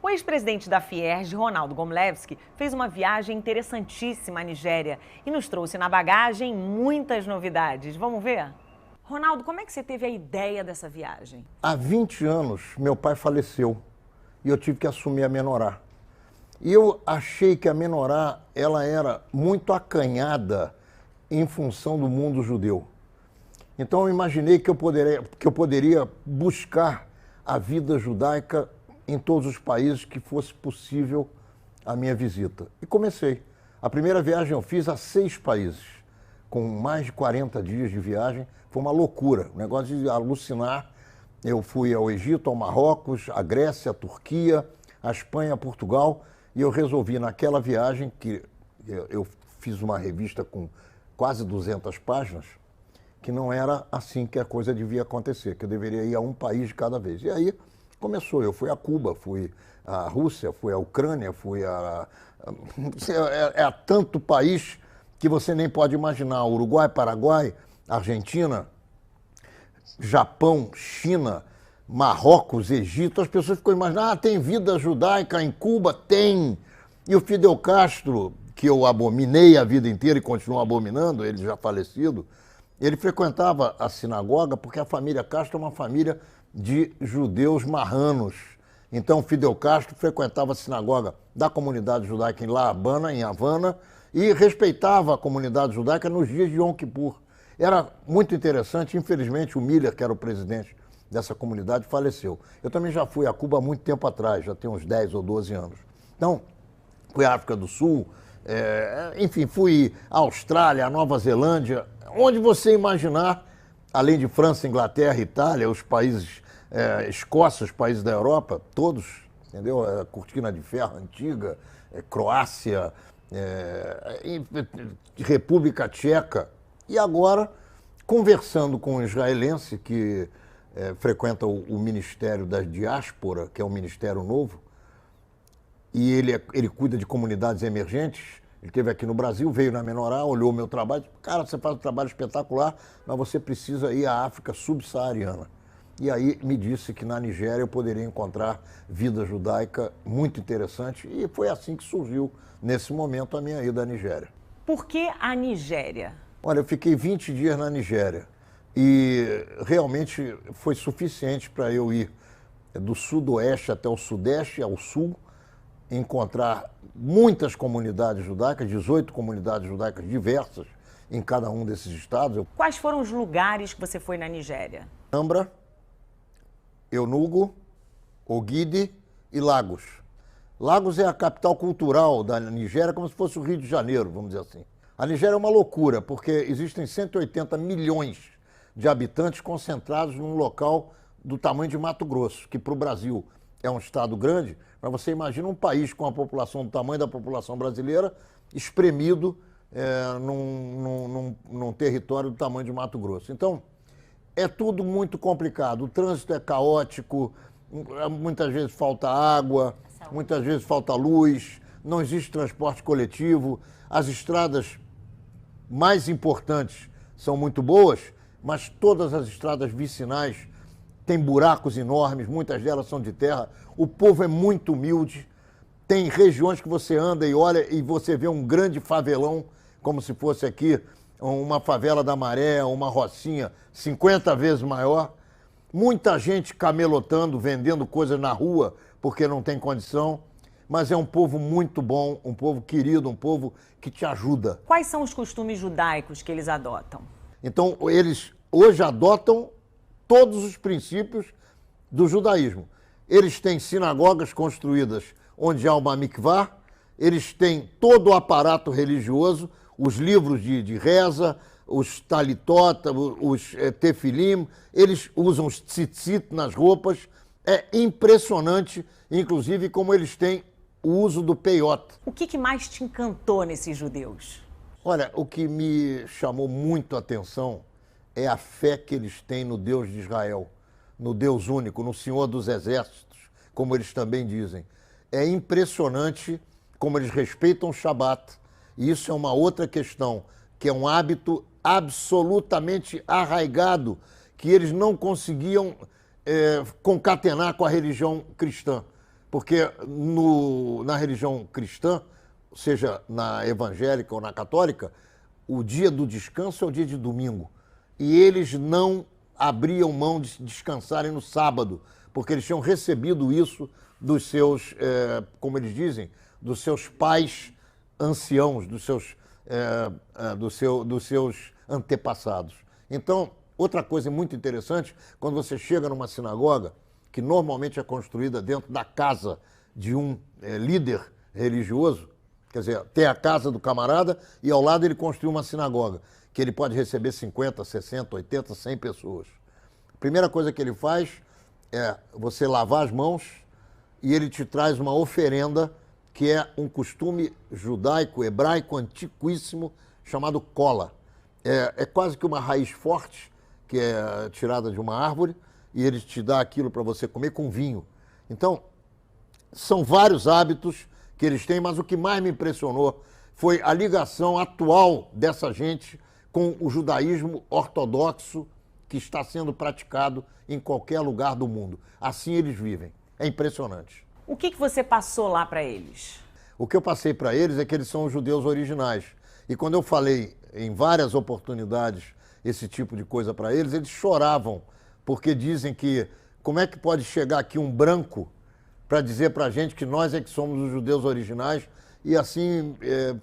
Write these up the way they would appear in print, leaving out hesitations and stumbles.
O ex-presidente da Fierj, Ronaldo Gomlewski, fez uma viagem interessantíssima à Nigéria e nos trouxe na bagagem muitas novidades. Vamos ver? Ronaldo, como é que você teve a ideia dessa viagem? Há 20 anos, meu pai faleceu e eu tive que assumir a Menorá. E eu achei que a Menorá ela era muito acanhada em função do mundo judeu. Então eu imaginei que eu poderia buscar a vida judaica em todos os países que fosse possível a minha visita. E comecei. A primeira viagem eu fiz a 6 países, com mais de 40 dias de viagem. Foi uma loucura, um negócio de alucinar. Eu fui ao Egito, ao Marrocos, à Grécia, à Turquia, à Espanha, a Portugal, e eu resolvi naquela viagem, que eu fiz uma revista com quase 200 páginas, que não era assim que a coisa devia acontecer, que eu deveria ir a um país de cada vez. E aí começou, eu fui a Cuba, fui à Rússia, fui à Ucrânia, fui a tanto país que você nem pode imaginar. Uruguai, Paraguai, Argentina, Japão, China, Marrocos, Egito. As pessoas ficam imaginando, tem vida judaica em Cuba? Tem. E o Fidel Castro, que eu abominei a vida inteira e continuo abominando, ele já falecido, ele frequentava a sinagoga porque a família Castro é uma família de judeus marranos. Então, Fidel Castro frequentava a sinagoga da comunidade judaica em La Habana, em Havana, e respeitava a comunidade judaica nos dias de Yom Kippur. Era muito interessante. Infelizmente, o Miller, que era o presidente dessa comunidade, faleceu. Eu também já fui a Cuba há muito tempo atrás, já tem uns 10 ou 12 anos. Então, fui à África do Sul, enfim, fui à Austrália, à Nova Zelândia, onde você imaginar, além de França, Inglaterra, Itália, os países, Escócia, os países da Europa, todos, entendeu? Cortina de Ferro antiga, Croácia, República Tcheca. E agora, conversando com um israelense que frequenta o Ministério da Diáspora, que é um ministério novo, e ele cuida de comunidades emergentes. Ele esteve aqui no Brasil, veio na Menorá, olhou o meu trabalho, disse, cara, você faz um trabalho espetacular, mas você precisa ir à África subsaariana. E aí me disse que na Nigéria eu poderia encontrar vida judaica muito interessante, e foi assim que surgiu, nesse momento, a minha ida à Nigéria. Por que a Nigéria? Olha, eu fiquei 20 dias na Nigéria e realmente foi suficiente para eu ir do sudoeste até o sudeste, ao sul, encontrar muitas comunidades judaicas, 18 comunidades judaicas diversas em cada um desses estados. Quais foram os lugares que você foi na Nigéria? Ambra, Enugu, Ogide e Lagos. Lagos é a capital cultural da Nigéria, como se fosse o Rio de Janeiro, vamos dizer assim. A Nigéria é uma loucura, porque existem 180 milhões de habitantes concentrados num local do tamanho de Mato Grosso, que para o Brasil é um estado grande, mas você imagina um país com a população do tamanho da população brasileira, espremido num território do tamanho de Mato Grosso. Então, é tudo muito complicado. O trânsito é caótico, muitas vezes falta água, muitas vezes falta luz, não existe transporte coletivo, as estradas mais importantes são muito boas, mas todas as estradas vicinais têm buracos enormes, muitas delas são de terra. O povo é muito humilde. Tem regiões que você anda e olha e você vê um grande favelão, como se fosse aqui uma favela da Maré, uma rocinha 50 vezes maior. Muita gente camelotando, vendendo coisas na rua porque não tem condição. Mas é um povo muito bom, um povo querido, um povo que te ajuda. Quais são os costumes judaicos que eles adotam? Então, eles hoje adotam todos os princípios do judaísmo. Eles têm sinagogas construídas onde há uma mikvah, eles têm todo o aparato religioso, os livros de reza, os talitot, os tefilim, eles usam os tzitzit nas roupas. É impressionante, inclusive, como eles têm o uso do peiot. O que mais te encantou nesses judeus? Olha, o que me chamou muito a atenção é a fé que eles têm no Deus de Israel, no Deus único, no Senhor dos Exércitos, como eles também dizem. É impressionante como eles respeitam o Shabat, e isso é uma outra questão, que é um hábito absolutamente arraigado, que eles não conseguiam concatenar com a religião cristã. Porque na religião cristã, seja na evangélica ou na católica, o dia do descanso é o dia de domingo. E eles não abriam mão de descansarem no sábado, porque eles tinham recebido isso dos seus, como eles dizem, dos seus pais anciãos, dos seus antepassados. Então, outra coisa muito interessante, quando você chega numa sinagoga, que normalmente é construída dentro da casa de um líder religioso, quer dizer, tem a casa do camarada e ao lado ele construiu uma sinagoga, que ele pode receber 50, 60, 80, 100 pessoas. A primeira coisa que ele faz é você lavar as mãos e ele te traz uma oferenda, que é um costume judaico, hebraico, antiquíssimo, chamado cola. É quase que uma raiz forte, que é tirada de uma árvore, e ele te dá aquilo para você comer com vinho. Então, são vários hábitos que eles têm, mas o que mais me impressionou foi a ligação atual dessa gente com o judaísmo ortodoxo que está sendo praticado em qualquer lugar do mundo. Assim eles vivem. É impressionante. O que você passou lá para eles? O que eu passei para eles é que eles são os judeus originais. E quando eu falei em várias oportunidades esse tipo de coisa para eles, eles choravam, porque dizem que como é que pode chegar aqui um branco para dizer para a gente que nós é que somos os judeus originais, e assim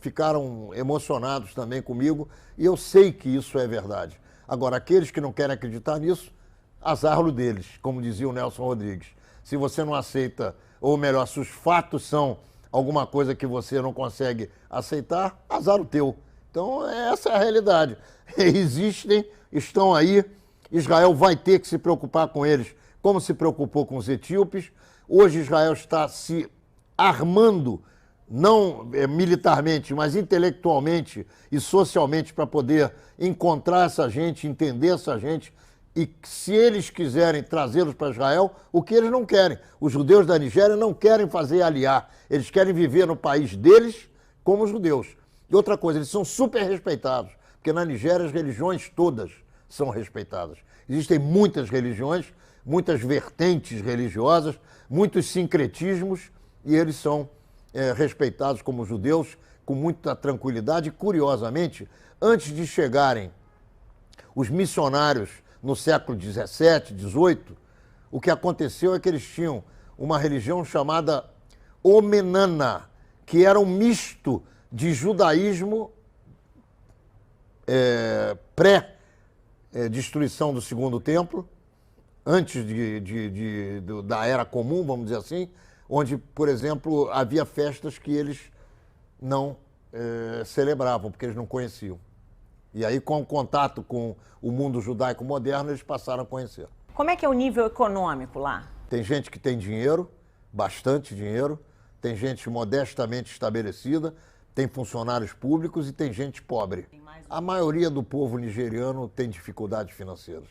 ficaram emocionados também comigo, e eu sei que isso é verdade. Agora, aqueles que não querem acreditar nisso, azar deles, como dizia o Nelson Rodrigues. Se você não aceita, ou melhor, se os fatos são alguma coisa que você não consegue aceitar, azar o teu. Então, essa é a realidade. Existem, estão aí, Israel vai ter que se preocupar com eles, como se preocupou com os etíopes. Hoje Israel está se armando, não militarmente, mas intelectualmente e socialmente, para poder encontrar essa gente, entender essa gente, e se eles quiserem trazê-los para Israel, o que eles não querem. Os judeus da Nigéria não querem fazer aliar, eles querem viver no país deles como judeus. E outra coisa, eles são super respeitados, porque na Nigéria as religiões todas são respeitadas. Existem muitas religiões, muitas vertentes religiosas, muitos sincretismos, e eles são respeitados como judeus com muita tranquilidade. E, curiosamente, antes de chegarem os missionários no século XVII, XVIII, o que aconteceu é que eles tinham uma religião chamada Omenana, que era um misto de judaísmo pré-destruição do Segundo Templo, antes da Era Comum, vamos dizer assim, onde, por exemplo, havia festas que eles não celebravam, porque eles não conheciam. E aí, com o contato com o mundo judaico moderno, eles passaram a conhecer. Como é que é o nível econômico lá? Tem gente que tem dinheiro, bastante dinheiro, tem gente modestamente estabelecida, tem funcionários públicos e tem gente pobre. A maioria do povo nigeriano tem dificuldades financeiras.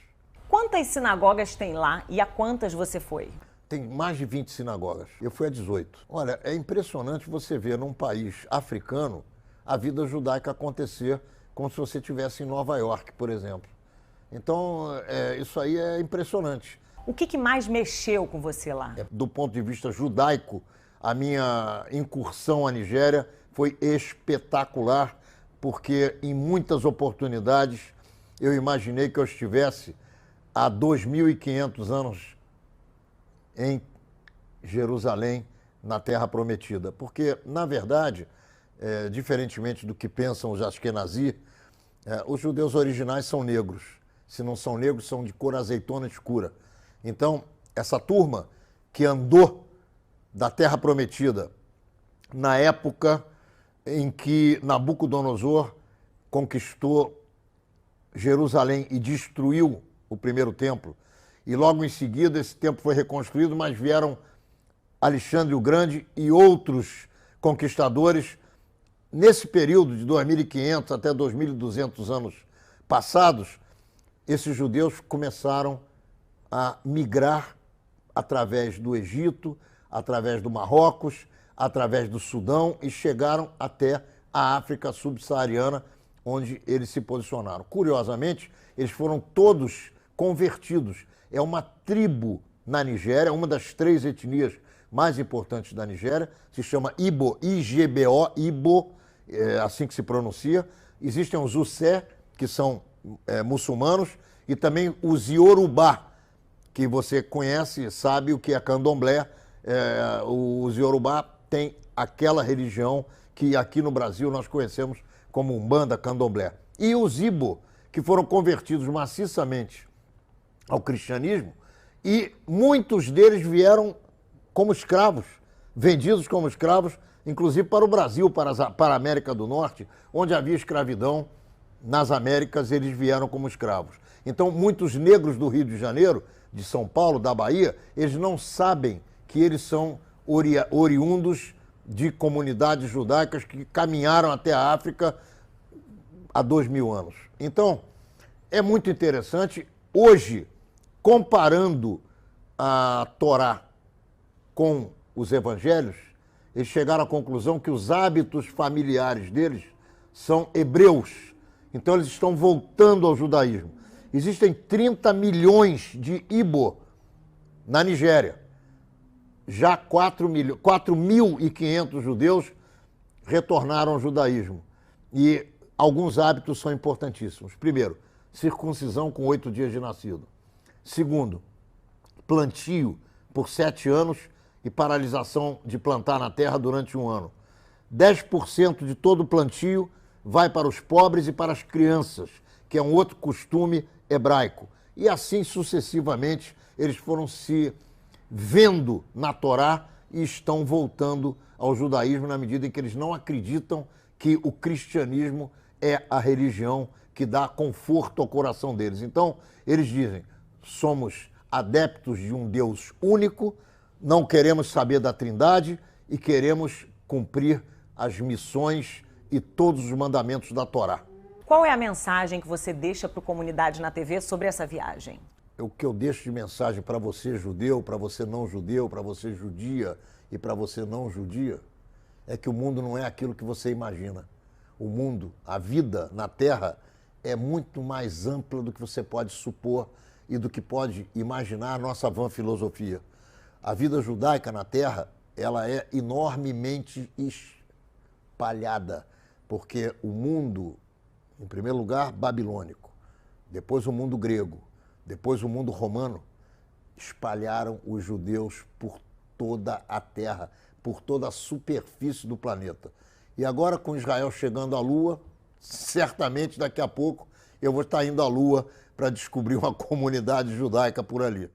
Quantas sinagogas tem lá e a quantas você foi? Tem mais de 20 sinagogas. Eu fui a 18. Olha, é impressionante você ver num país africano a vida judaica acontecer como se você estivesse em Nova York, por exemplo. Então, isso aí é impressionante. O que mais mexeu com você lá? Do ponto de vista judaico, a minha incursão à Nigéria foi espetacular, porque em muitas oportunidades eu imaginei que eu estivesse há 2.500 anos em Jerusalém, na Terra Prometida. Porque, na verdade, diferentemente do que pensam os Ashkenazi, os judeus originais são negros. Se não são negros, são de cor azeitona escura. Então, essa turma que andou da Terra Prometida na época em que Nabucodonosor conquistou Jerusalém e destruiu o primeiro templo, e logo em seguida esse templo foi reconstruído, mas vieram Alexandre o Grande e outros conquistadores. Nesse período de 2.500 até 2.200 anos passados, esses judeus começaram a migrar através do Egito, através do Marrocos, através do Sudão, e chegaram até a África subsaariana, onde eles se posicionaram. Curiosamente, eles foram todos convertidos. É uma tribo na Nigéria, uma das 3 etnias mais importantes da Nigéria, se chama Igbo, I-G-B-O, Igbo, é assim que se pronuncia. Existem os Usé, que são muçulmanos, e também os Yorubá, que você conhece, sabe o que é candomblé. Os Yorubá têm aquela religião que aqui no Brasil nós conhecemos como Umbanda, candomblé. E os Igbo, que foram convertidos maciçamente ao cristianismo, e muitos deles vieram como escravos, vendidos como escravos, inclusive para o Brasil, para a América do Norte, onde havia escravidão. Nas Américas, eles vieram como escravos. Então, muitos negros do Rio de Janeiro, de São Paulo, da Bahia, eles não sabem que eles são oriundos de comunidades judaicas que caminharam até a África há 2000 anos. Então, é muito interessante. Hoje, comparando a Torá com os evangelhos, eles chegaram à conclusão que os hábitos familiares deles são hebreus. Então, eles estão voltando ao judaísmo. Existem 30 milhões de Igbo na Nigéria. Já 4.500 judeus retornaram ao judaísmo. E alguns hábitos são importantíssimos. Primeiro, circuncisão com 8 dias de nascido. Segundo, plantio por 7 anos e paralisação de plantar na terra durante 1 ano. 10% de todo o plantio vai para os pobres e para as crianças, que é um outro costume hebraico. E assim sucessivamente eles foram se vendo na Torá e estão voltando ao judaísmo na medida em que eles não acreditam que o cristianismo é a religião que dá conforto ao coração deles. Então, eles dizem, somos adeptos de um Deus único, não queremos saber da Trindade e queremos cumprir as missões e todos os mandamentos da Torá. Qual é a mensagem que você deixa para a comunidade na TV sobre essa viagem? O que eu deixo de mensagem para você judeu, para você não judeu, para você judia e para você não judia, é que o mundo não é aquilo que você imagina. O mundo, a vida na Terra é muito mais ampla do que você pode supor e do que pode imaginar a nossa vã filosofia. A vida judaica na Terra, ela é enormemente espalhada, porque o mundo, em primeiro lugar, babilônico, depois o mundo grego, depois o mundo romano, espalharam os judeus por toda a Terra, por toda a superfície do planeta. E agora, com Israel chegando à Lua, certamente daqui a pouco eu vou estar indo à Lua para descobrir uma comunidade judaica por ali.